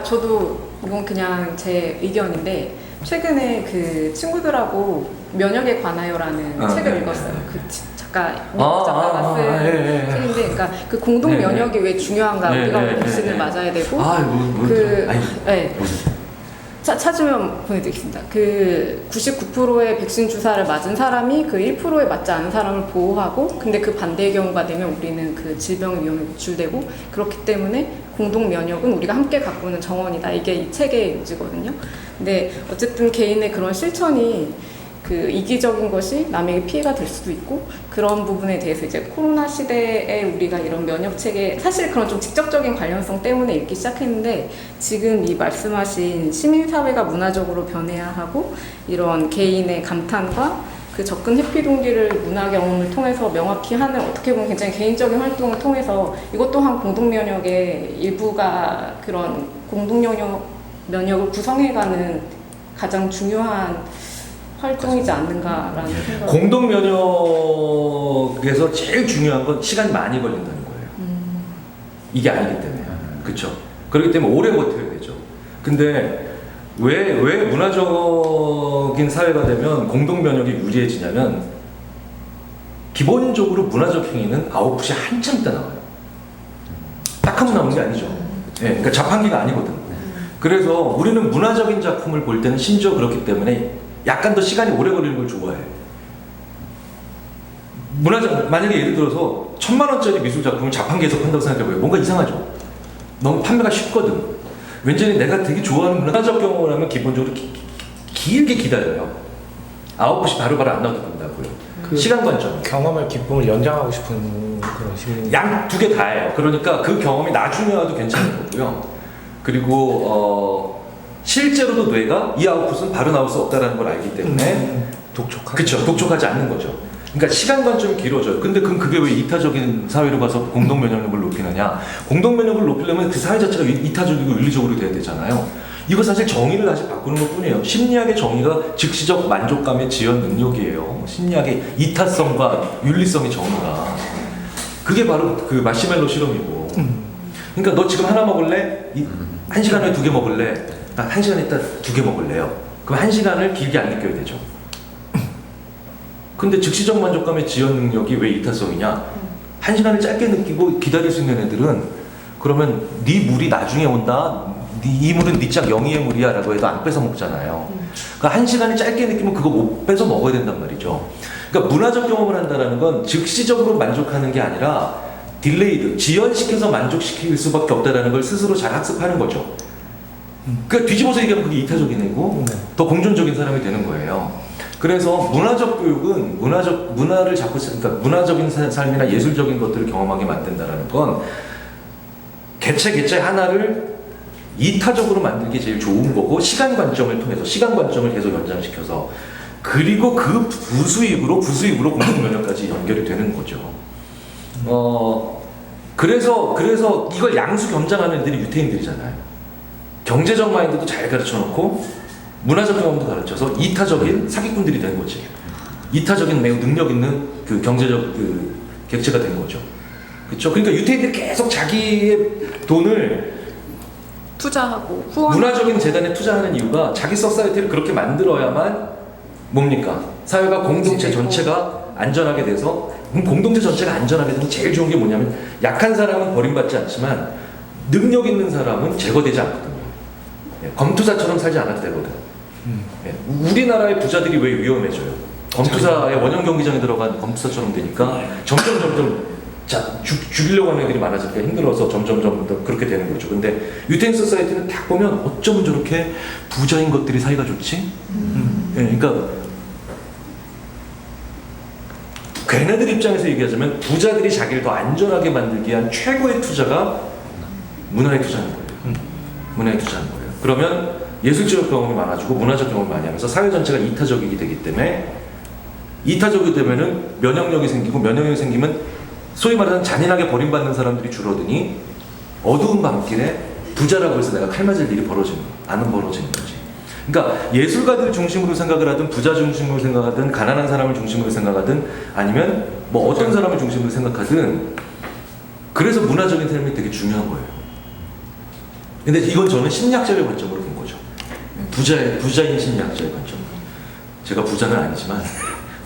저도 이건 그냥 제 의견인데 최근에 그 친구들하고 면역에 관하여라는 책을 읽었어요. 그 작가 미국 작가가 쓴 책인데, 그러니까 그 공동 면역이 왜 중요한가, 우리가 왜 백신을 맞아야 되고, 찾으면 보내드리겠습니다. 그 99%의 백신 주사를 맞은 사람이 그 1%에 맞지 않은 사람을 보호하고, 근데 그 반대의 경우가 되면 우리는 그 질병의 위험에 노출되고, 그렇기 때문에 공동 면역은 우리가 함께 가꾸는 정원이다. 이게 이 책의 요지거든요. 근데 어쨌든 개인의 그런 실천이 그 이기적인 것이 남에게 피해가 될 수도 있고, 그런 부분에 대해서 이제 코로나 시대에 우리가 이런 면역 체계, 사실 그런 좀 직접적인 관련성 때문에 읽기 시작했는데, 지금 이 말씀하신 시민사회가 문화적으로 변해야 하고, 이런 개인의 감탄과 그 접근 회피 동기를 문화 경험을 통해서 명확히 하는, 어떻게 보면 굉장히 개인적인 활동을 통해서 이것 또한 공동 면역의 일부가 그런 공동 면역을 구성해가는 가장 중요한 활동이지 않는가라는 생각. 공동 면역에서 제일 중요한 건 시간이 많이 걸린다는 거예요. 이게 아니기 때문에. 그렇죠. 그렇기 때문에 오래 버텨야 되죠. 근데 왜 문화적인 사회가 되면 공동 면역이 유리해지냐면, 기본적으로 문화적 행위는 아웃풋이 한참 있다 나와요. 딱 하면 나오는 게 아니죠. 그러니까 자판기가 아니거든. 그래서 우리는 문화적인 작품을 볼 때는 심지어 그렇기 때문에 약간 더 시간이 오래 걸리는 걸 좋아해. 만약에 예를 들어서 1000만원짜리 미술 작품을 자판기에서 판다고 생각해봐요. 뭔가 이상하죠? 너무 판매가 쉽거든. 왠지 내가 되게 좋아하는 문화적 경험을 하면 기본적으로 길게 기다려요. 아웃풋이 바로바로 안 나오도 된다고요. 그 시간 관점. 경험을, 기쁨을 연장하고 싶은 그런 심리. 양 두 개 다예요. 그러니까 그 경험이 나중에 와도 괜찮은 거고요. 그리고 실제로도 뇌가 이 아웃풋은 바로 나올 수 없다는 걸 알기 때문에 그렇죠. 독촉하지 않는 거죠. 그러니까 시간 관점이 길어져요. 근데 그게 왜 이타적인 사회로 가서 공동 면역력을 높이느냐? 공동 면역을 높이려면 그 사회 자체가 이타적이고 윤리적으로 돼야 되잖아요. 이거 사실 정의를 다시 바꾸는 것뿐이에요. 심리학의 정의가 즉시적 만족감의 지연 능력이에요. 심리학의 이타성과 윤리성의 정의가. 그게 바로 그 마시멜로 실험이고. 그러니까 너 지금 하나 먹을래? 1시간 후에 2개 먹을래? 나 1시간 있다 2개 먹을래요. 그럼 1시간을 길게 안 느껴야 되죠. 근데 즉시적 만족감의 지연 능력이 왜 이타성이냐? 1시간을 짧게 느끼고 기다릴 수 있는 애들은, 그러면 네 물이 나중에 온다, 이 물은 네 짝 영희의 물이야 라고 해도 안 뺏어 먹잖아요. 그러니까 1시간을 짧게 느끼면 그거 못 뺏어 먹어야 된단 말이죠. 그러니까 문화적 경험을 한다는 건 즉시적으로 만족하는 게 아니라 딜레이드, 지연시켜서 만족시킬 수밖에 없다는 걸 스스로 잘 학습하는 거죠. 그러니까 뒤집어서 얘기하면 그게 이타적인 애고 더 공존적인 사람이 되는 거예요. 그래서 문화적 교육은 문화를 자꾸, 그러니까 문화적인 삶이나 예술적인 것들을 경험하게 만든다는 건 개체 하나를 이타적으로 만드는 게 제일 좋은 거고, 시간 관점을 통해서 시간 관점을 계속 연장시켜서, 그리고 그 부수익으로 공동 면역까지 연결이 되는 거죠. 그래서 이걸 양수 겸장하는 애들이 유태인들이잖아요. 경제적 마인드도 잘 가르쳐 놓고 문화적 경험도 가르쳐서 이타적인 사기꾼들이 된 거지. 이타적인 매우 능력 있는 그 경제적 그 객체가 된 거죠. 그렇죠? 그러니까 유태인들이 계속 자기의 돈을 투자하고 후원, 문화적인 재단에 투자하는 이유가 자기 소사이티를 그렇게 만들어야만 뭡니까? 사회가 공동체 전체가 안전하게 돼서, 공동체 전체가 안전하게 되면 제일 좋은 게 뭐냐면, 약한 사람은 버림받지 않지만 능력 있는 사람은 제거되지 않거든요. 검투사처럼 살지 않아도 되거든. 우리나라의 부자들이 왜 위험해져요? 검투사의 원형 경기장에 들어간 검투사처럼 되니까 점점 죽이려고 하는 애들이 많아지니까 힘들어서 점점 더 그렇게 되는 거죠. 근데 유태인 소사이티는 딱 보면 어쩌면 저렇게 부자인 것들이 사이가 좋지? 그러니까 걔네들 입장에서 얘기하자면 부자들이 자기를 더 안전하게 만들기 위한 최고의 투자가 문화에 투자하는 거예요. 문화에 투자하는 거예요. 그러면 예술적 경험이 많아지고 문화적 경험을 많이 하면서 사회 전체가 이타적이게 되기 때문에, 이타적이 되면은 면역력이 생기고, 면역력이 생기면 소위 말하는 잔인하게 버림받는 사람들이 줄어드니 어두운 밤길에 부자라고 해서 내가 칼 맞을 일이 안 벌어지는 거지. 그러니까 예술가들을 중심으로 생각을 하든, 부자 중심으로 생각하든, 가난한 사람을 중심으로 생각하든, 아니면 뭐 어떤 사람을 중심으로 생각하든, 그래서 문화적인 삶이 되게 중요한 거예요. 근데 이건 저는 심리학적인 관점으로 본 거죠. 부자인 심리학적인 관점. 제가 부자는 아니지만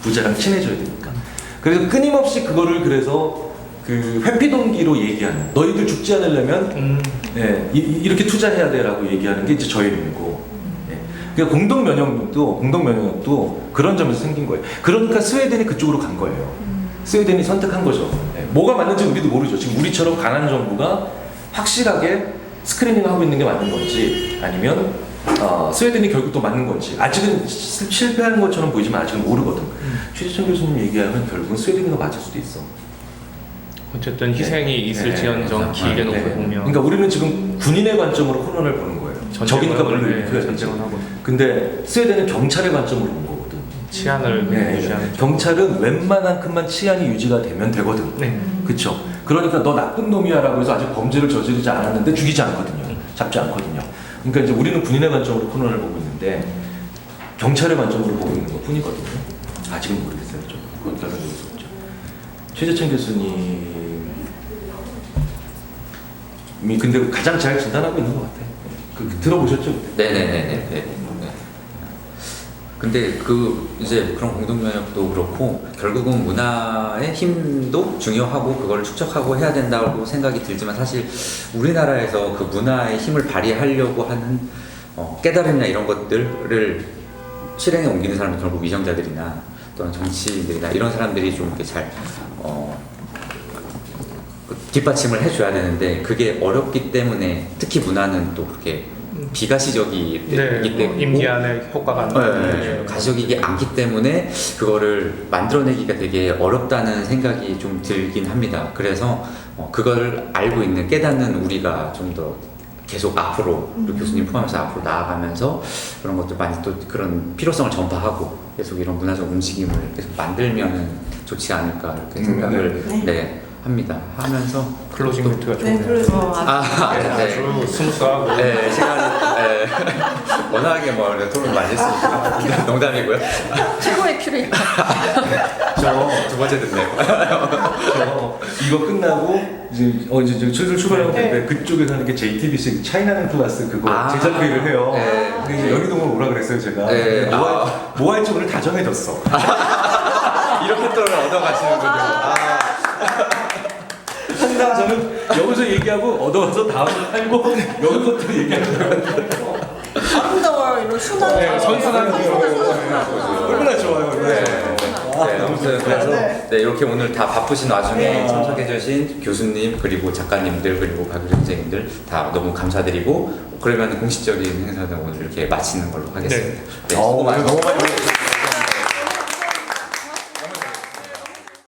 부자랑 친해져야 되니까. 그래서 끊임없이 그거를 그래서 그 회피 동기로 얘기하는, 너희들 죽지 않으려면 예, 이렇게 투자해야 돼라고 얘기하는 게 이제 저의 의미고. 예. 그러니까 공동면역도 그런 점에서 생긴 거예요. 그러니까 스웨덴이 그쪽으로 간 거예요. 스웨덴이 선택한 거죠. 예. 뭐가 맞는지 우리도 모르죠. 지금 우리처럼 가난 정부가 확실하게 스크리닝을 하고 있는 게 맞는 건지, 아니면 스웨덴이 결국 또 맞는 건지, 아직은 실패하는 것처럼 보이지만 아직은 모르거든. 최지천 교수님 얘기하면 결국은 스웨덴이 더 맞을 수도 있어. 어쨌든 희생이 있을지언정 길게 놓고 보면. 그러니까 우리는 지금 군인의 관점으로 코로나를 보는 거예요. 적이니까 물론 일으켜야 되지. 전쟁을 하고 근데 스웨덴은 경찰의 관점으로 본 거거든. 치안을 유지하는. 경찰은 웬만한큼만 치안이 유지가 되면 되거든. 네. 그쵸? 그러니까 너 나쁜 놈이야라고 해서 아직 범죄를 저지르지 않았는데 죽이지 않거든요. 잡지 않거든요. 그러니까 이제 우리는 군인의 관점으로 코로나를 보고 있는데 경찰의 관점으로 보고 있는 것 뿐이거든요. 아직은 모르겠어요. 좀 그건 결론이 있었죠. 최재천 교수님이 근데 가장 잘 진단하고 있는 것 같아요. 들어보셨죠? 네네네네. 근데 이제 그런 공동면역도 그렇고 결국은 문화의 힘도 중요하고 그걸 축적하고 해야 된다고 생각이 들지만, 사실 우리나라에서 그 문화의 힘을 발휘하려고 하는 깨달음이나 이런 것들을 실행에 옮기는 사람은 결국 위정자들이나 또는 정치인들이나 이런 사람들이 좀 이렇게 잘 뒷받침을 해줘야 되는데, 그게 어렵기 때문에 특히 문화는 또 그렇게 비가시적이기 때문에 임기안에 효과가 안 나요. 가시적이지 않기 때문에 그거를 만들어내기가 되게 어렵다는 생각이 좀 들긴 합니다. 그래서 그걸 알고 있는, 깨닫는 우리가 좀 더 계속 앞으로, 우리 교수님 포함해서 앞으로 나아가면서 그런 것도 많이 또 그런 필요성을 전파하고 계속 이런 문화적 움직임을 계속 만들면 좋지 않을까 이렇게 생각을 합니다. 하면서 클로징 멘트가 좋네요. 네. 아주 스무스하고. 네, 시간이 워낙에 토론 많이 했으니까 농담이고요. 최고의 큐레이터. 저 두 번째 듣네요. 이거 끝나고 이제 슬슬 출발하고 있는데 그쪽에서 하는 게 JTBC 차이나는 클래스 그거 제작회의를 해요. 근데 이제 연희동을 오라 그랬어요 제가. 뭐 할지 오늘 다 정해졌어. 이렇게 또 얻어가시는군요. 항상 저는 여기서 얘기하고 얻어와서 다음을 팔고 여기서 또 얘기하는 거예요. 아름다워요. 이런 순한 선순환 얼마나 좋아요. 아무튼 그래서 이렇게 오늘 다 바쁘신 와중에 참석해주신 교수님, 그리고 작가님들, 그리고 가교 선생님들 다 너무 감사드리고, 그러면 공식적인 행사는 오늘 이렇게 마치는 걸로 하겠습니다. 너무 많이